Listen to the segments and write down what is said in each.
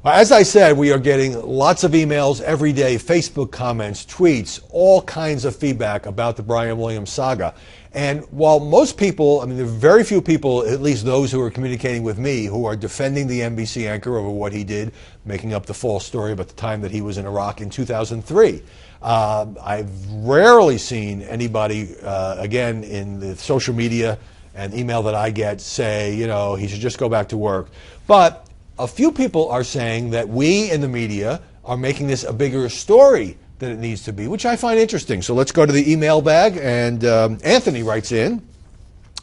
As I said, we are getting lots of emails every day, Facebook comments, tweets, all kinds of feedback about the Brian Williams saga. And while most people, I mean, there are very few people, at least those who are communicating with me, who are defending the NBC anchor over what he did, making up the false story about the time that he was in Iraq in 2003. I've rarely seen anybody, again, in the social media and email that I get say, you know, he should just go back to work. But a few people are saying that we in the media are making this a bigger story than it needs to be, which I find interesting. So let's go to the email bag. And Anthony writes in,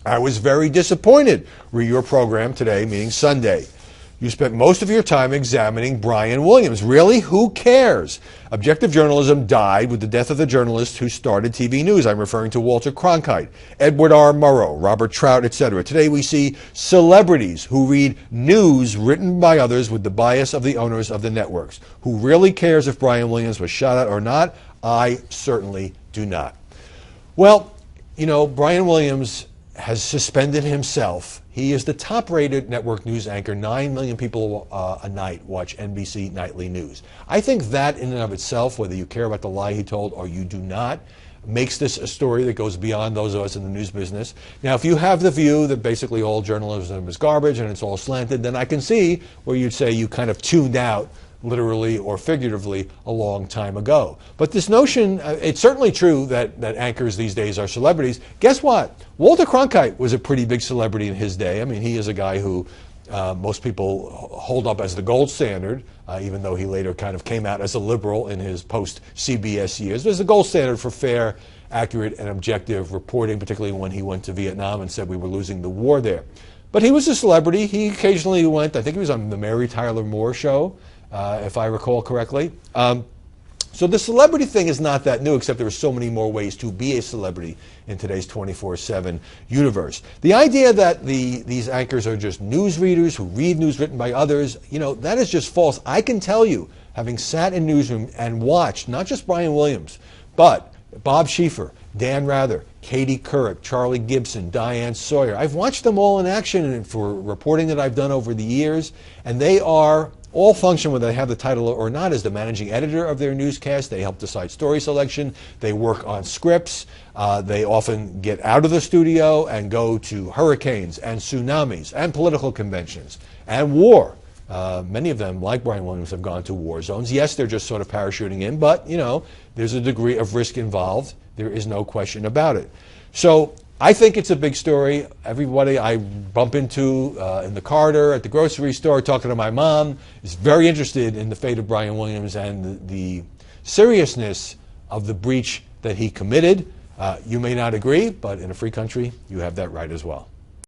I was very disappointed with your program today, meaning Sunday. You spent most of your time examining Brian Williams. Really? Who cares? Objective journalism died with the death of the journalist who started TV news. I'm referring to Walter Cronkite, Edward R. Murrow, Robert Trout, etc. Today we see celebrities who read news written by others with the bias of the owners of the networks. Who really cares if Brian Williams was shot at or not? I certainly do not. Well, you know, Brian Williams has suspended himself. He is the top-rated network news anchor. 9 million people a night watch NBC Nightly News. I think that in and of itself, whether you care about the lie he told or you do not, makes this a story that goes beyond those of us in the news business. Now, if you have the view that basically all journalism is garbage and it's all slanted, then I can see where you'd say you kind of tuned out, literally or figuratively, a long time ago. But this notion, it's certainly true that anchors these days are celebrities. Guess what? Walter Cronkite was a pretty big celebrity in his day. I mean, he is a guy who most people hold up as the gold standard, even though he later kind of came out as a liberal in his post-CBS years. There's the gold standard for fair, accurate, and objective reporting, particularly when he went to Vietnam and said we were losing the war there. But he was a celebrity. He occasionally went, I think he was on the Mary Tyler Moore show, if I recall correctly. So the celebrity thing is not that new, except there are so many more ways to be a celebrity in today's 24/7 universe. The idea that these anchors are just news readers who read news written by others, you know, that is just false. I can tell you, having sat in newsroom and watched not just Brian Williams, but Bob Schieffer, Dan Rather, Katie Couric, Charlie Gibson, Diane Sawyer. I've watched them all in action for reporting that I've done over the years, and they are all function, whether they have the title or not, as the managing editor of their newscast. They help decide story selection. They work on scripts. They often get out of the studio and go to hurricanes and tsunamis and political conventions and war. Many of them, like Brian Williams, have gone to war zones. Yes, they're just sort of parachuting in, but, you know, there's a degree of risk involved. There is no question about it. So I think it's a big story. Everybody I bump into in the corridor, at the grocery store, talking to my mom, is very interested in the fate of Brian Williams and the seriousness of the breach that he committed. You may not agree, but in a free country, you have that right as well.